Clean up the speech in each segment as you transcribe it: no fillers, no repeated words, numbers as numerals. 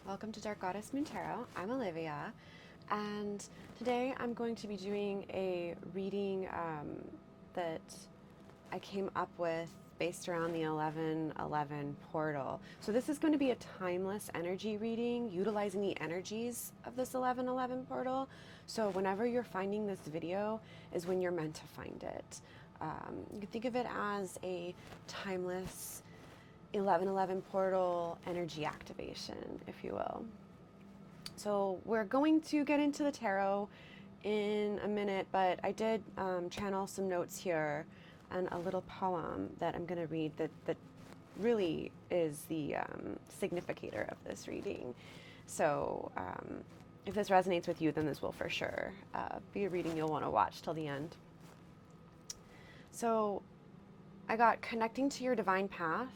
Welcome to Dark Goddess Moon Tarot. I'm Olivia, and today I'm going to be doing a reading that I came up with based around the 1111 portal. So this is going to be a timeless energy reading utilizing the energies of this 1111 portal. So whenever you're finding this video is when you're meant to find it. You can think of it as a timeless 1111 portal energy activation, if you will. So we're going to get into the tarot in a minute, but I did channel some notes here and a little poem that I'm going to read that really is the significator of this reading. So if this resonates with you, then this will for sure be a reading you'll want to watch till the end. So I got connecting to your divine path,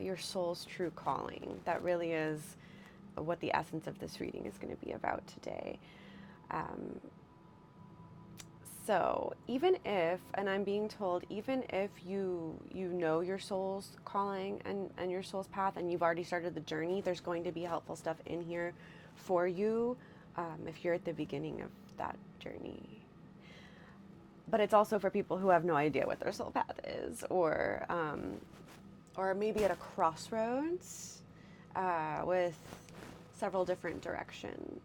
your soul's true calling. That really is what the essence of this reading is going to be about today. So even if, and I'm being told, even if you know your soul's calling and your soul's path and you've already started the journey, there's going to be helpful stuff in here for you if you're at the beginning of that journey. But it's also for people who have no idea what their soul path is, or maybe at a crossroads with several different directions,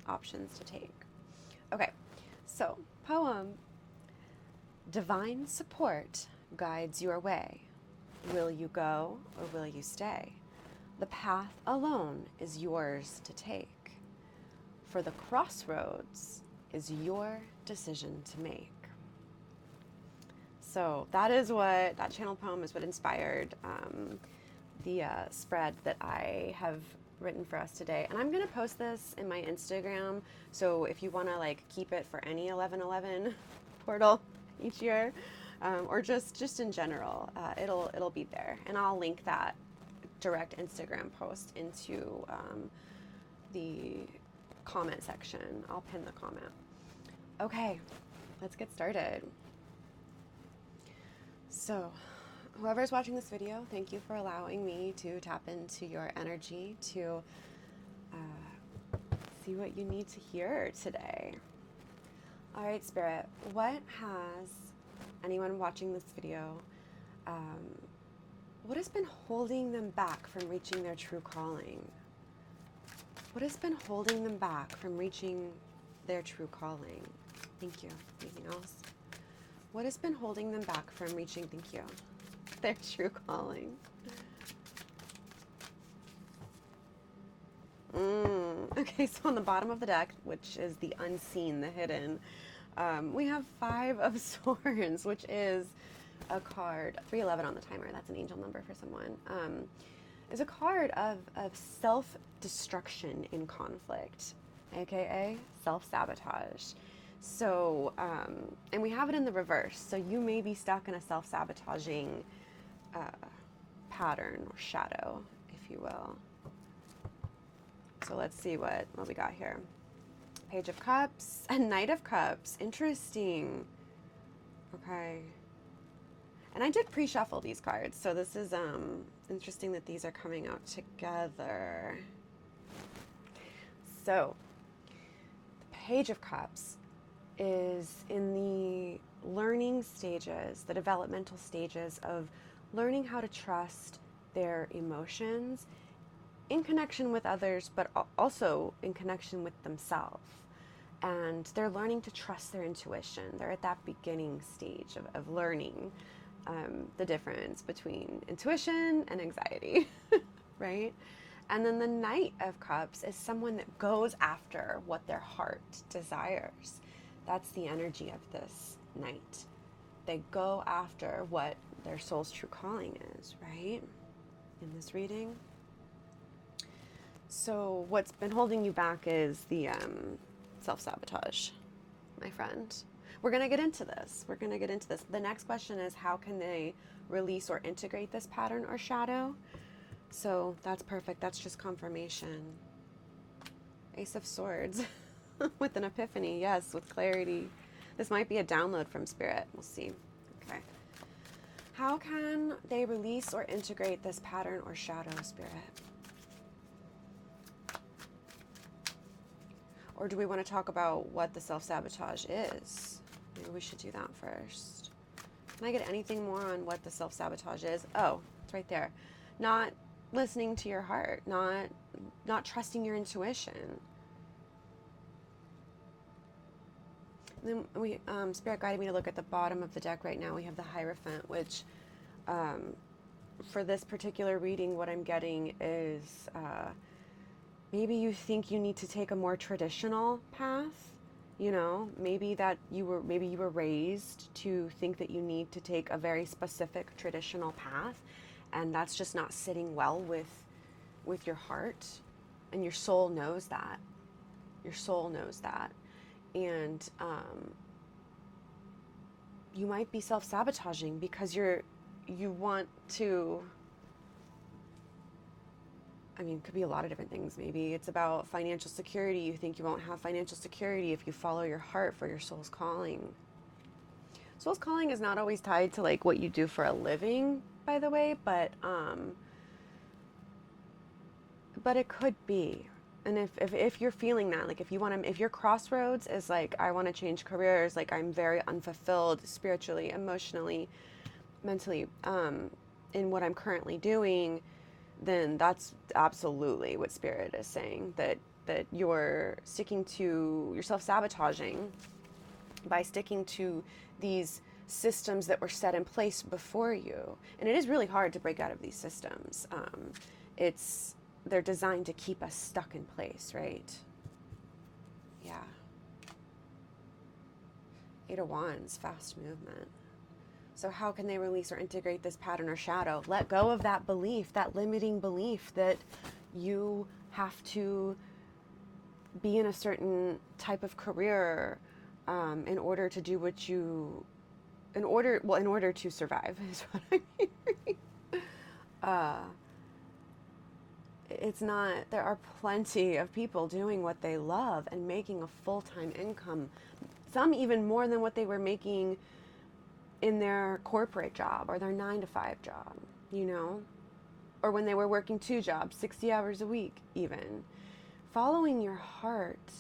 options to take. Okay, so poem. Divine support guides your way. Will you go or will you stay? The path alone is yours to take. For the crossroads is your decision to make. So that is what, that channel poem is what inspired the spread that I have written for us today. And I'm going to post this in my Instagram. So if you want to like keep it for any 1111 portal each year, or just in general, it'll be there. And I'll link that direct Instagram post into the comment section. I'll pin the comment. Okay, let's get started. So, whoever's watching this video, thank you for allowing me to tap into your energy to see what you need to hear today. All right, Spirit, what has anyone watching this video, what has been holding them back from reaching their true calling? What has been holding them back from reaching their true calling? Thank you. Anything else? What has been holding them back from reaching, thank you, their true calling? Okay, so on the bottom of the deck, which is the unseen, the hidden, we have 5 of Swords, which is a card, 311 on the timer, that's an angel number for someone, is a card of self-destruction in conflict, aka self-sabotage. So, and we have it in the reverse. So you may be stuck in a self-sabotaging pattern or shadow, if you will. So let's see what we got here. Page of Cups and Knight of Cups. Interesting. Okay. And I did pre-shuffle these cards, so this is interesting that these are coming out together. So, the Page of Cups is in the learning stages, the developmental stages of learning how to trust their emotions in connection with others, but also in connection with themselves. And they're learning to trust their intuition. They're at that beginning stage of learning the difference between intuition and anxiety, right? And then the Knight of Cups is someone that goes after what their heart desires. That's the energy of this Knight. They go after what their soul's true calling is, right? In this reading. So what's been holding you back is the self-sabotage, my friend. We're going to get into this. The next question is, how can they release or integrate this pattern or shadow? So that's perfect. That's just confirmation. Ace of Swords with an epiphany. Yes, with clarity. This might be a download from Spirit. We'll see. Okay. How can they release or integrate this pattern or shadow, Spirit? Or do we want to talk about what the self-sabotage is? Maybe we should do that first. Can I get anything more on what the self-sabotage is? Oh, it's right there. Not listening to your heart, not trusting your intuition. And then we Spirit guided me to look at the bottom of the deck right now. We have the Hierophant, which for this particular reading, what I'm getting is maybe you think you need to take a more traditional path. You know, maybe you were raised to think that you need to take a very specific traditional path, and that's just not sitting well with your heart, and your soul knows that. Your soul knows that, and you might be self-sabotaging because you want to. I mean, it could be a lot of different things. Maybe it's about financial security. You think you won't have financial security if you follow your heart for your soul's calling. Soul's calling is not always tied to like what you do for a living, by the way, but it could be. And if you're feeling that, like if your crossroads is like, I want to change careers, like I'm very unfulfilled spiritually, emotionally, mentally, in what I'm currently doing, then that's absolutely what Spirit is saying, that you're self-sabotaging by sticking to these systems that were set in place before you. And it is really hard to break out of these systems. They're designed to keep us stuck in place, right? Yeah. Eight of Wands, fast movement. So how can they release or integrate this pattern or shadow? Let go of that belief, that limiting belief that you have to be in a certain type of career in order to do what you, in order to survive is what I'm hearing. It's not, there are plenty of people doing what they love and making a full-time income, some even more than what they were making in their corporate job or their 9-to-5 job, you know, or when they were working 2 jobs, 60 hours a week even. Following your heart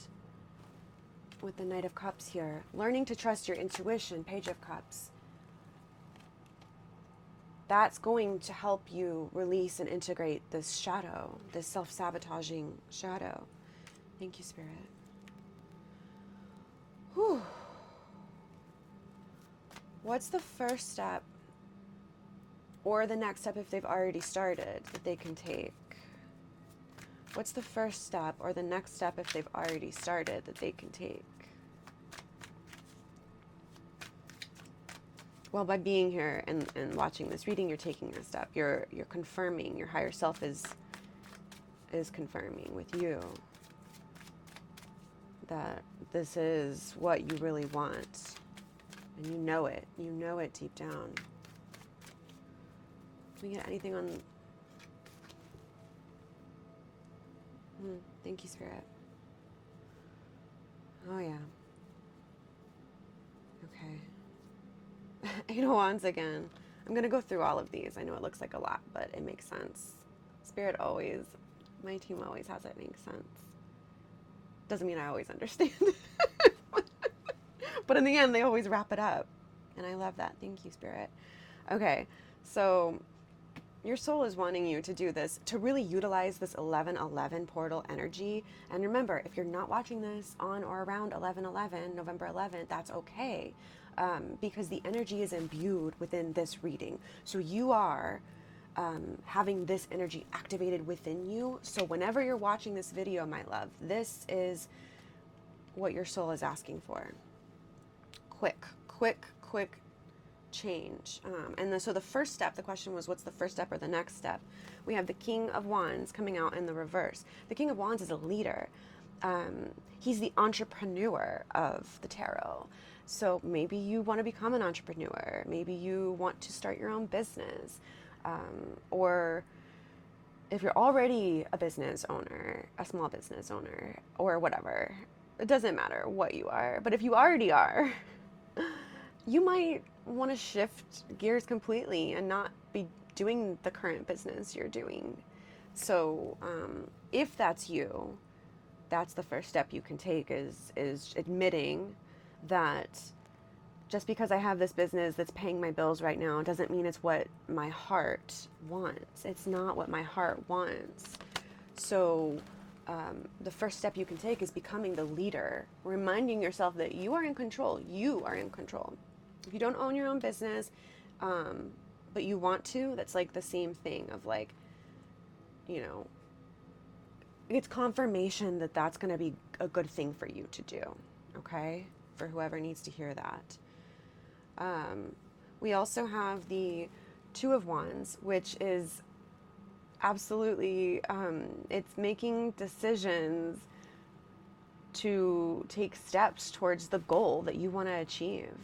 with the Knight of Cups here, learning to trust your intuition, Page of Cups. That's going to help you release and integrate this shadow, this self-sabotaging shadow. Thank you, Spirit. Whew. What's the first step or the next step if they've already started that they can take? What's the first step or the next step if they've already started that they can take? Well, by being here and watching this reading, you're taking a step. You're confirming. Your higher self is confirming with you that this is what you really want. And you know it. You know it deep down. Can we get anything on... Thank you, Spirit. Oh, yeah. Okay. Eight of Wands again. I'm going to go through all of these. I know it looks like a lot, but it makes sense. Spirit always, my team always has it make sense. Doesn't mean I always understand. But in the end, they always wrap it up. And I love that. Thank you, Spirit. Okay, so your soul is wanting you to do this, to really utilize this 11/11 portal energy. And remember, if you're not watching this on or around 11/11, November 11th, that's okay. Because the energy is imbued within this reading. So you are having this energy activated within you. So whenever you're watching this video, my love, this is what your soul is asking for. Quick change. So the first step, the question was, what's the first step or the next step? We have the King of Wands coming out in the reverse. The King of Wands is a leader. He's the entrepreneur of the tarot. So maybe you want to become an entrepreneur. Maybe you want to start your own business. Or if you're already a business owner, a small business owner, or whatever, it doesn't matter what you are. But if you already are, you might want to shift gears completely and not be doing the current business you're doing. So if that's you, that's the first step you can take, is admitting that just because I have this business that's paying my bills right now doesn't mean it's what my heart wants. It's not what my heart wants. So the first step you can take is becoming the leader, reminding yourself that you are in control. You are in control. If you don't own your own business, but you want to, that's like the same thing of like, you know, it's confirmation that that's going to be a good thing for you to do. Okay? For whoever needs to hear that. We also have the Two of Wands, which is absolutely, it's making decisions to take steps towards the goal that you want to achieve.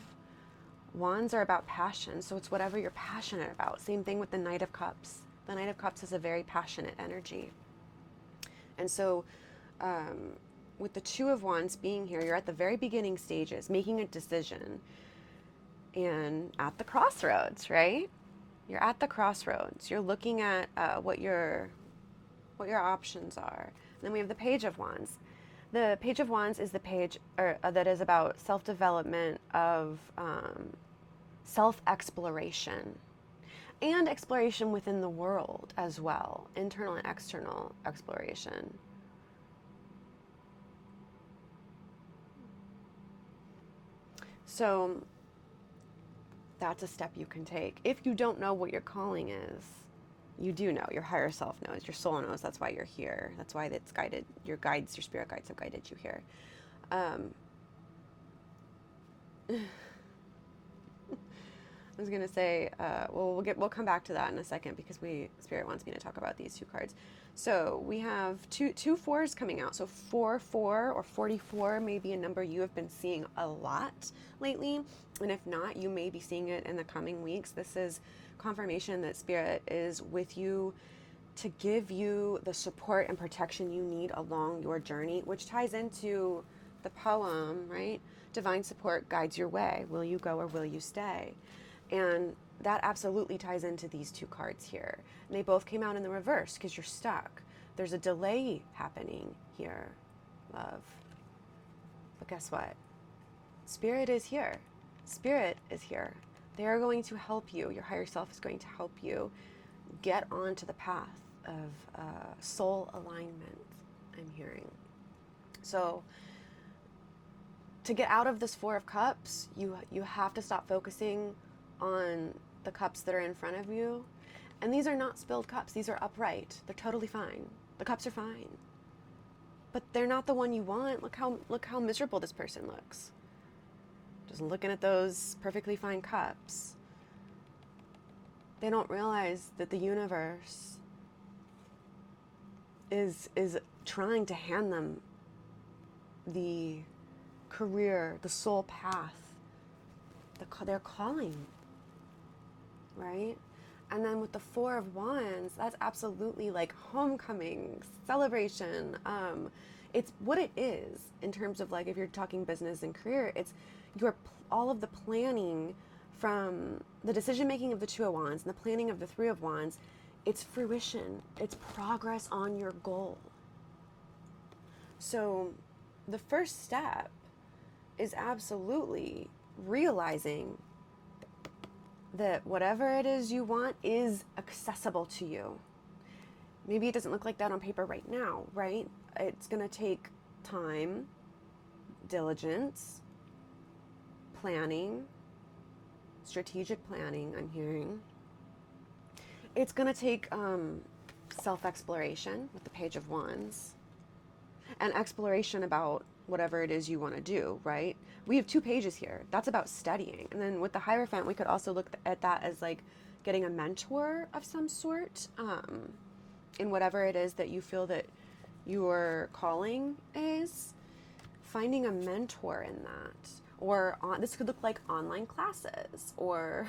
Wands are about passion, so it's whatever you're passionate about. Same thing with the Knight of Cups. The Knight of Cups is a very passionate energy. And so with the Two of Wands being here, you're at the very beginning stages, making a decision. And at the crossroads, right? You're at the crossroads. You're looking at what your options are. And then we have the Page of Wands. The Page of Wands is the page that is about self-development, of self-exploration, and exploration within the world as well, internal and external exploration. So that's a step you can take. If you don't know what your calling is, you do know. Your higher self knows. Your soul knows. That's why you're here. That's why it's guided. Your guides, your spirit guides have guided you here. I was gonna say, well, we'll come back to that in a second because Spirit wants me to talk about these two cards. So we have two fours coming out. So 44 or 44 may be a number you have been seeing a lot lately, and if not, you may be seeing it in the coming weeks. This is confirmation that Spirit is with you to give you the support and protection you need along your journey, which ties into the poem, right? Divine support guides your way. Will you go or will you stay? And that absolutely ties into these two cards here. And they both came out in the reverse because you're stuck. There's a delay happening here, love. But guess what? Spirit is here. Spirit is here. They are going to help you. Your higher self is going to help you get onto the path of soul alignment, I'm hearing. So to get out of this Four of Cups, you have to stop focusing on the cups that are in front of you. And these are not spilled cups. These are upright. They're totally fine. The cups are fine. But they're not the one you want. Look how miserable this person looks. Just looking at those perfectly fine cups. They don't realize that the universe is trying to hand them the career, the soul path, their calling, right? And then with the Four of Wands, that's absolutely like homecoming, celebration. It's what it is in terms of like, if you're talking business and career, it's all of the planning from the decision making of the Two of Wands and the planning of the Three of Wands. It's fruition. It's progress on your goal. So the first step is absolutely realizing that whatever it is you want is accessible to you. Maybe it doesn't look like that on paper right now, right? It's going to take time, diligence, planning, strategic planning, I'm hearing. It's going to take self-exploration with the Page of Wands and exploration about whatever it is you want to do, right? We have two pages here. That's about studying. And then with the Hierophant, we could also look at that as like getting a mentor of some sort in whatever it is that you feel that your calling is. Finding a mentor in that. Or this could look like online classes or,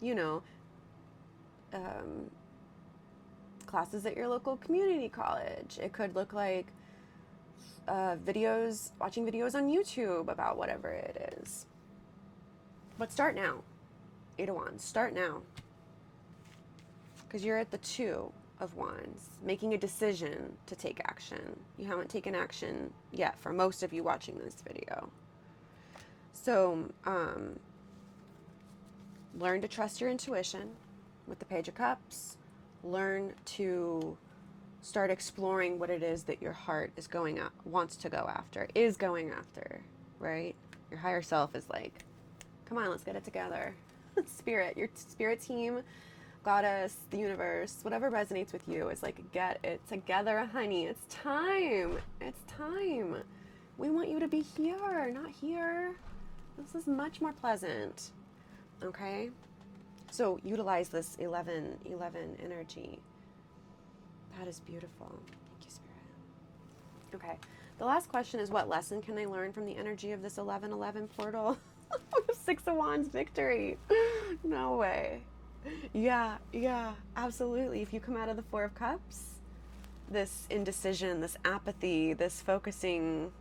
you know, classes at your local community college. It could look like watching videos on YouTube about whatever it is. But start now. Eight of Wands, start now. Because you're at the 2. of Wands, making a decision to take action. You haven't taken action yet for most of you watching this video. So, learn to trust your intuition with the Page of Cups. Learn to start exploring what it is that your heart is wants to go after, is going after, right? Your higher self is like, come on, let's get it together. Spirit, your spirit team, Goddess, the universe, whatever resonates with you is like, get it together, honey. It's time. It's time. We want you to be here, not here. This is much more pleasant. Okay? So utilize this 11-11 energy. That is beautiful. Thank you, Spirit. Okay. The last question is, what lesson can I learn from the energy of this 11-11 portal? 6 of Wands victory. No way. Yeah, absolutely. If you come out of the 4 of Cups, this indecision, this apathy, this focusing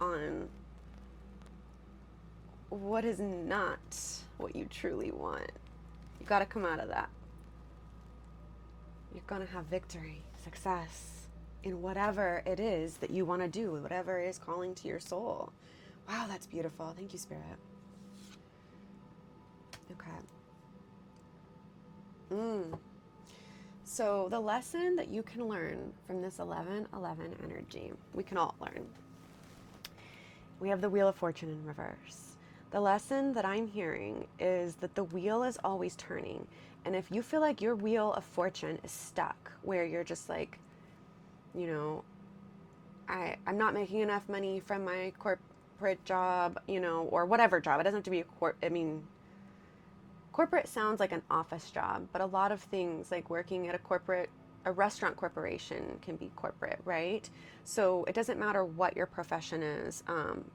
on what is not what you truly want, you got to come out of that. You're going to have victory, success in whatever it is that you want to do, whatever is calling to your soul. Wow, that's beautiful. Thank you, Spirit. Okay. So the lesson that you can learn from this 11-11 energy, we can all learn. We have the Wheel of Fortune in reverse. The lesson that I'm hearing is that the wheel is always turning. And if you feel like your Wheel of Fortune is stuck, where you're just like, you know, I'm not making enough money from my corporate job, you know, or whatever job. It doesn't have to be corporate sounds like an office job, but a lot of things like working at a restaurant corporation can be corporate, right? So it doesn't matter what your profession is,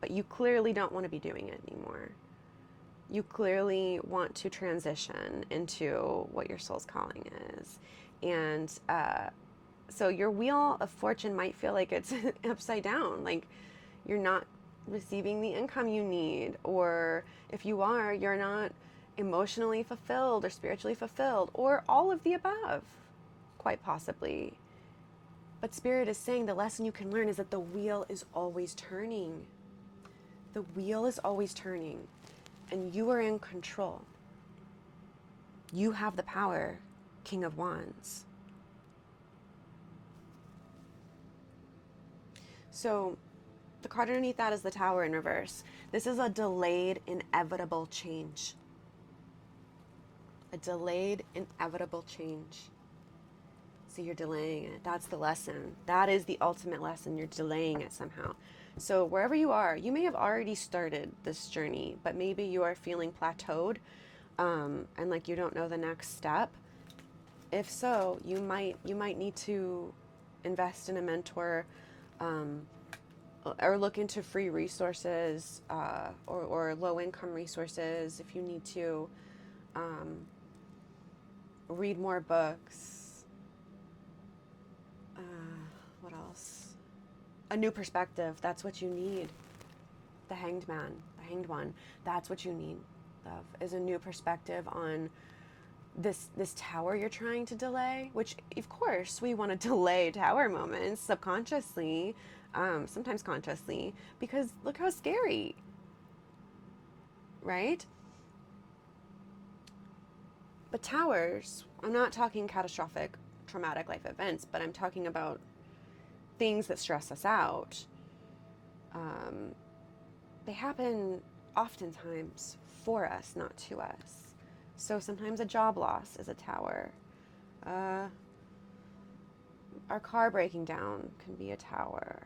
but you clearly don't want to be doing it anymore. You clearly want to transition into what your soul's calling is. And so your Wheel of Fortune might feel like it's upside down, like you're not receiving the income you need, or if you are, you're not emotionally fulfilled or spiritually fulfilled, or all of the above, quite possibly. But Spirit is saying the lesson you can learn is that the wheel is always turning. The wheel is always turning, and you are in control. You have the power, King of Wands. So the card underneath that is the Tower in reverse. This is a delayed, inevitable change. A delayed, inevitable change. So you're delaying it. That's the lesson. That is the ultimate lesson. You're delaying it somehow. So wherever you are, you may have already started this journey, but maybe you are feeling plateaued, and like you don't know the next step. If so, you might need to invest in a mentor, or look into free resources, or low-income resources if you need to. Read more books. What else? A new perspective. That's what you need. The Hanged Man, the Hanged One. That's what you need, love, is a new perspective on this tower you're trying to delay, which of course we want to delay tower moments subconsciously, sometimes consciously, because look how scary, right? But towers, I'm not talking catastrophic, traumatic life events, but I'm talking about things that stress us out. They happen oftentimes for us, not to us. So sometimes a job loss is a tower. Our car breaking down can be a tower.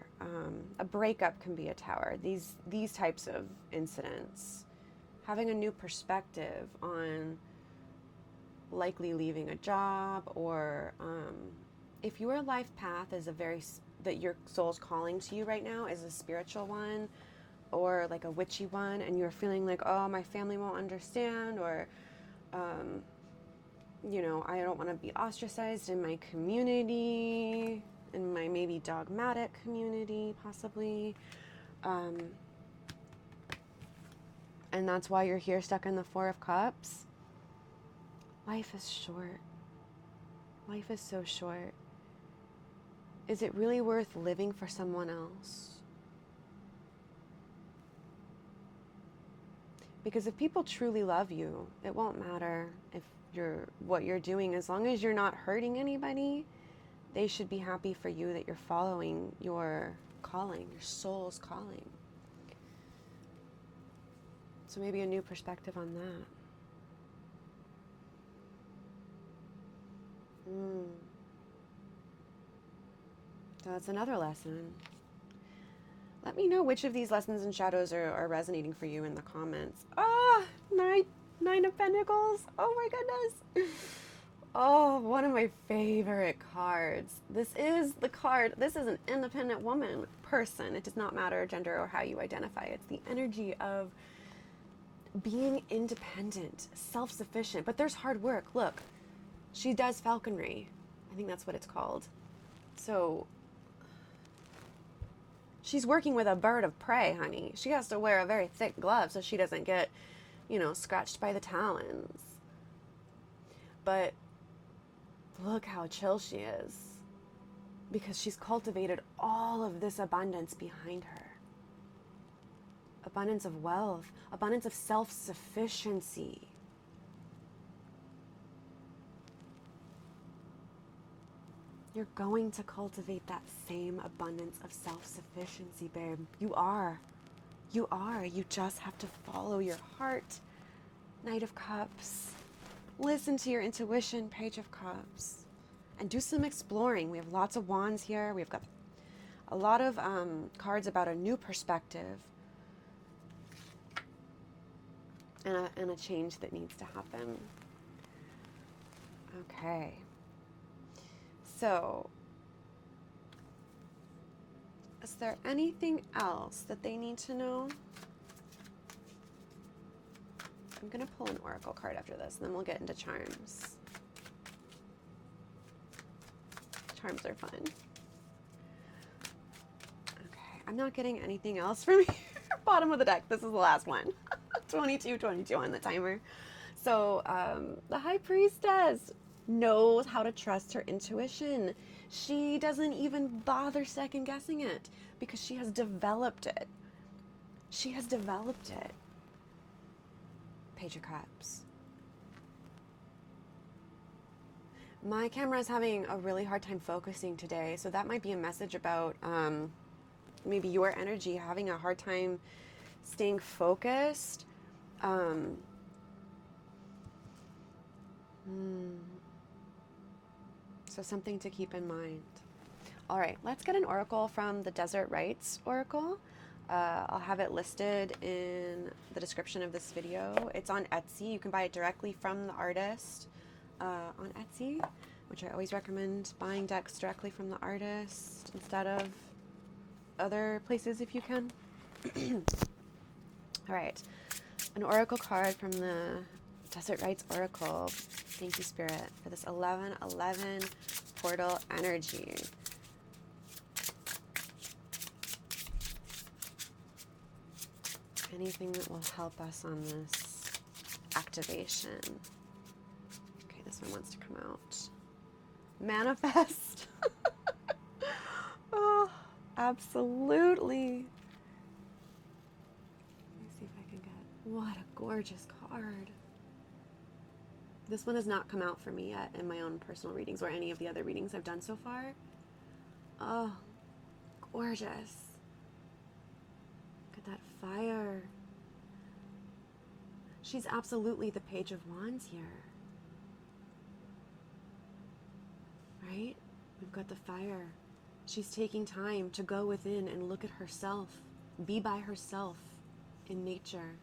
A breakup can be a tower. These types of incidents. Having a new perspective on likely leaving a job, or if your life path is that your soul's calling to you right now is a spiritual one, or like a witchy one, and you're feeling like, oh, my family won't understand, or you know, I don't want to be ostracized in my community, in my maybe dogmatic community, possibly, and that's why you're here stuck in the 4 of Cups. Life is short. Life is so short. Is it really worth living for someone else? Because if people truly love you, it won't matter if what you're doing, as long as you're not hurting anybody, they should be happy for you that you're following your calling, your soul's calling. So maybe a new perspective on that. So that's another lesson. Let me know which of these lessons and shadows are resonating for you in the comments. Nine of Pentacles. Oh my goodness. Oh, one of my favorite cards. This is the card. This is an independent woman, person. It does not matter gender or how you identify. It's the energy of being independent, self-sufficient. But there's hard work. Look, she does falconry. I think that's what it's called. So she's working with a bird of prey, honey. She has to wear a very thick glove so she doesn't get, scratched by the talons. But look how chill she is, because she's cultivated all of this abundance behind her. Abundance of wealth, abundance of self-sufficiency. You're going to cultivate that same abundance of self-sufficiency, babe. You are. You are. You just have to follow your heart. Knight of Cups. Listen to your intuition, Page of Cups. And do some exploring. We have lots of wands here. We've got a lot of cards about a new perspective. And a change that needs to happen. Okay. So, is there anything else that they need to know? I'm going to pull an oracle card after this, and then we'll get into charms. Charms are fun. Okay, I'm not getting anything else from here. Bottom of the deck, this is the last one. 22 on the timer. So, the High Priestess knows how to trust her intuition. She doesn't even bother second guessing it because she has developed it. She has developed it. Page of Cups. My camera is having a really hard time focusing today, so that might be a message about maybe your energy having a hard time staying focused. So something to keep in mind. All right, let's get an oracle from the Desert Rites Oracle. I'll have it listed in the description of this video. It's on Etsy. You can buy it directly from the artist on Etsy, which I always recommend buying decks directly from the artist instead of other places if you can. All right, an oracle card from the Desert Rites Oracle. Thank you, Spirit, for this 1111 portal energy. Anything that will help us on this activation. Okay, this one wants to come out. Manifest. Oh, absolutely. Let me see if I can get... What a gorgeous card. This one has not come out for me yet in my own personal readings or any of the other readings I've done so far. Oh, gorgeous. Look at that fire. She's absolutely the Page of Wands here. Right? We've got the fire. She's taking time to go within and look at herself, be by herself in nature.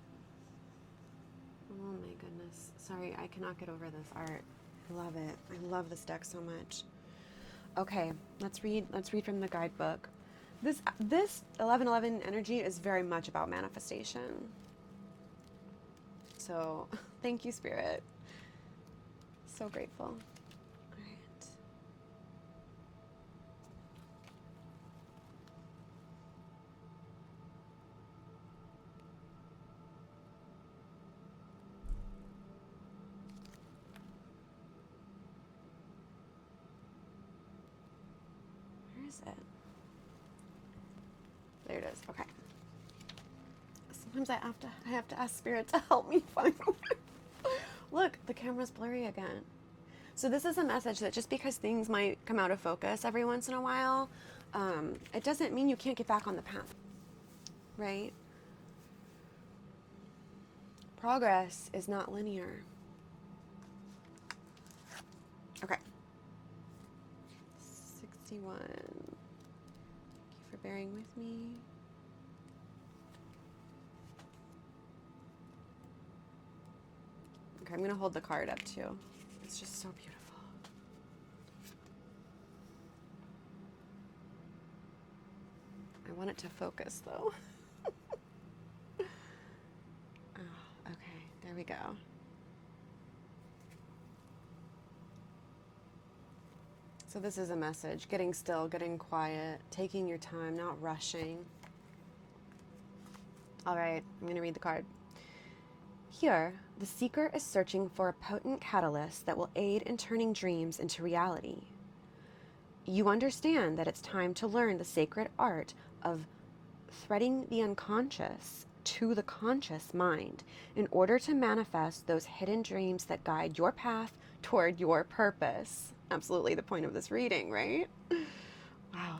Oh my goodness. Sorry, I cannot get over this art. I love it. I love this deck so much. Okay, let's read from the guidebook. This 1111 energy is very much about manifestation. So, thank you, Spirit. So grateful. All right. it? There it is. Okay. Sometimes I have to ask Spirit to help me find it. Look, the camera's blurry again. So this is a message that just because things might come out of focus every once in a while, it doesn't mean you can't get back on the path, right? Progress is not linear. Okay. 61. Thank you for bearing with me. Okay, I'm going to hold the card up too. It's just so beautiful. I want it to focus though. Oh, okay, there we go. So this is a message, getting still, getting quiet, taking your time, not rushing. All right, I'm going to read the card. Here, the seeker is searching for a potent catalyst that will aid in turning dreams into reality. You understand that it's time to learn the sacred art of threading the unconscious to the conscious mind in order to manifest those hidden dreams that guide your path toward your purpose. Absolutely the point of this reading, right? Wow.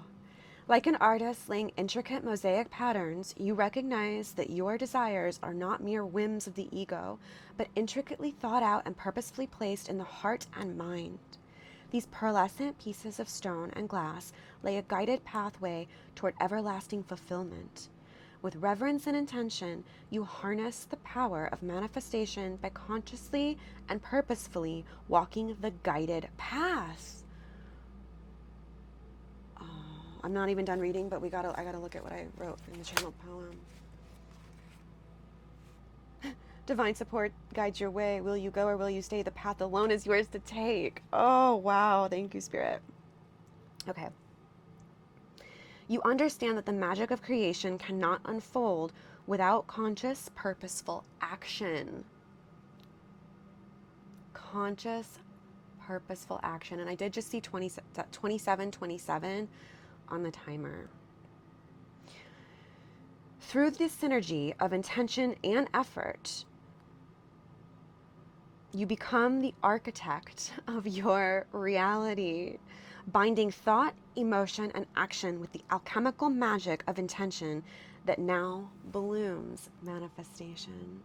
Like an artist laying intricate mosaic patterns, you recognize that your desires are not mere whims of the ego, but intricately thought out and purposefully placed in the heart and mind. These pearlescent pieces of stone and glass lay a guided pathway toward everlasting fulfillment. With reverence and intention, you harness the power of manifestation by consciously and purposefully walking the guided path. Oh, I'm not even done reading, but I gotta look at what I wrote in the channeled poem. Divine support guides your way. Will you go or will you stay? The path alone is yours to take. Oh, wow. Thank you, Spirit. Okay. You understand that the magic of creation cannot unfold without conscious, purposeful action. Conscious, purposeful action. And I did just see 2727 on the timer. Through this synergy of intention and effort, you become the architect of your reality, binding thought, emotion, and action with the alchemical magic of intention that now blooms manifestation.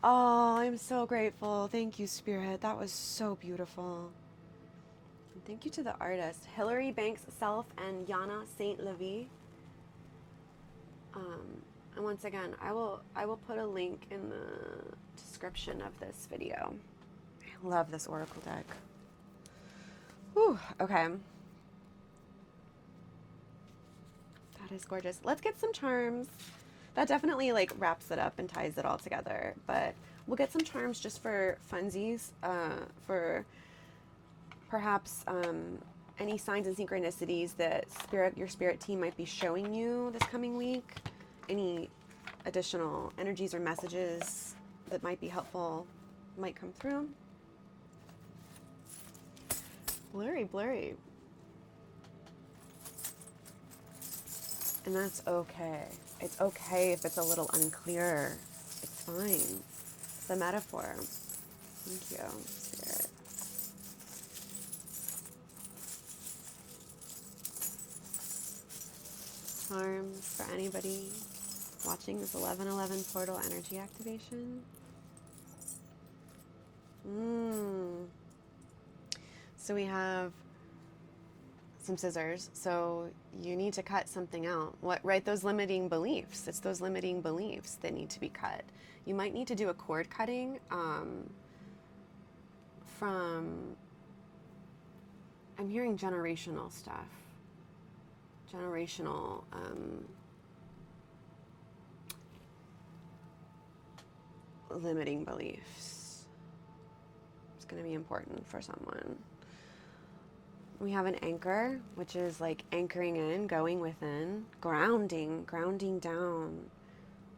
Oh, I'm so grateful. Thank you, Spirit. That was so beautiful. And thank you to the artists, Hilary Banks Self and Yana St. Levi. And once again, I will put a link in the description of this video. I love this oracle deck. Whew, okay. That is gorgeous. Let's get some charms. That definitely like wraps it up and ties it all together. But we'll get some charms just for funsies, for perhaps any signs and synchronicities that your spirit team might be showing you this coming week. Any additional energies or messages that might be helpful might come through. Blurry. And that's okay. It's okay if it's a little unclear. It's fine. It's a metaphor. Thank you, Spirit. Charms for anybody watching this 1111 portal energy activation. So we have some scissors. So you need to cut something out. Right? Those limiting beliefs. It's those limiting beliefs that need to be cut. You might need to do a cord cutting from, I'm hearing generational stuff. Generational limiting beliefs. It's going to be important for someone. We have an anchor, which is like anchoring in, going within, grounding down,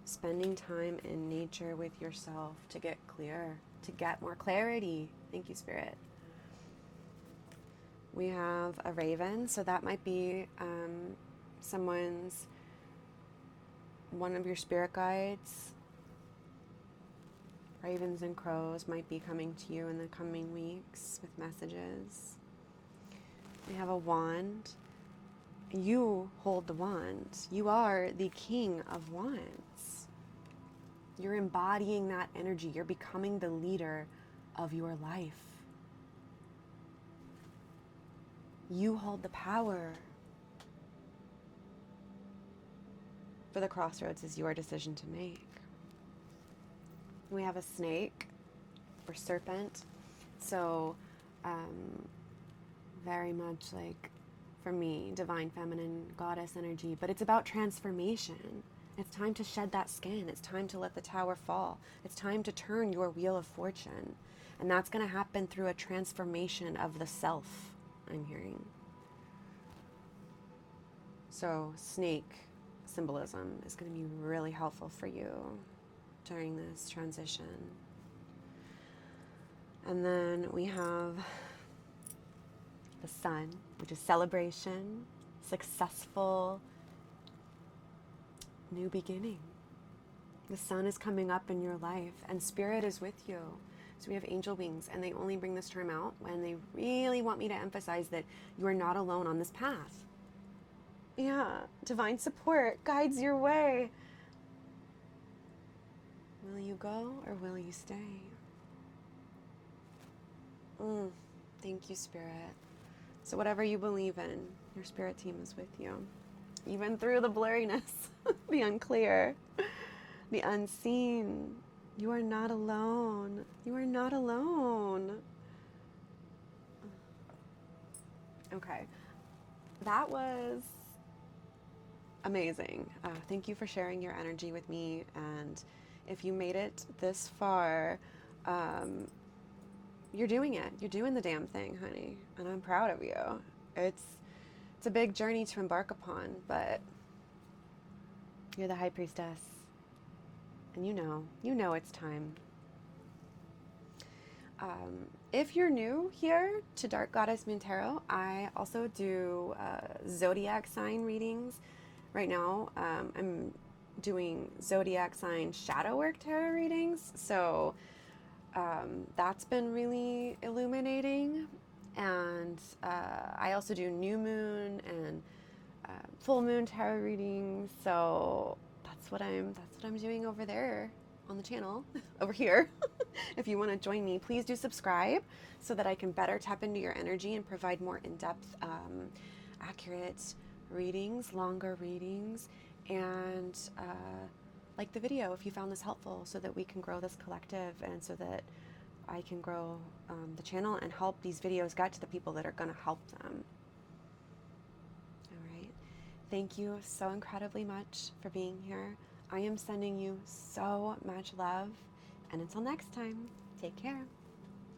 spending time in nature with yourself to get clear, to get more clarity. Thank you, Spirit. We have a raven, so that might be one of your spirit guides. Ravens and crows might be coming to you in the coming weeks with messages. We have a wand. You hold the wand. You are the king of wands. You're embodying that energy. You're becoming the leader of your life. You hold the power. For the crossroads is your decision to make. We have a snake or serpent. So very much like, for me, divine feminine goddess energy, but it's about transformation. It's time to shed that skin. It's time to let the tower fall. It's time to turn your wheel of fortune. And that's going to happen through a transformation of the self, I'm hearing. So snake symbolism is going to be really helpful for you during this transition. And then we have the sun, which is celebration, successful, new beginning. The sun is coming up in your life and spirit is with you. So we have angel wings, and they only bring this term out when they really want me to emphasize that you are not alone on this path. Yeah, divine support guides your way. Will you go or will you stay? Thank you, Spirit. So whatever you believe in, your spirit team is with you. Even through the blurriness, the unclear, the unseen. You are not alone. You are not alone. Okay. That was amazing. Thank you for sharing your energy with me. And if you made it this far, you're doing it. You're doing the damn thing, honey. And I'm proud of you. It's a big journey to embark upon, but you're the high priestess. And you know it's time. If you're new here to Dark Goddess Moon Tarot, I also do zodiac sign readings. Right now, I'm doing zodiac sign shadow work tarot readings. So that's been really illuminating. And I also do new moon and full moon tarot readings. So that's what I'm doing over there on the channel over here. If you want to join me, please do subscribe so that I can better tap into your energy and provide more in-depth, accurate readings, longer readings, and like the video if you found this helpful, so that we can grow this collective and so that I can grow the channel and help these videos get to the people that are going to help them. All right. Thank you so incredibly much for being here. I am sending you so much love. And until next time, take care.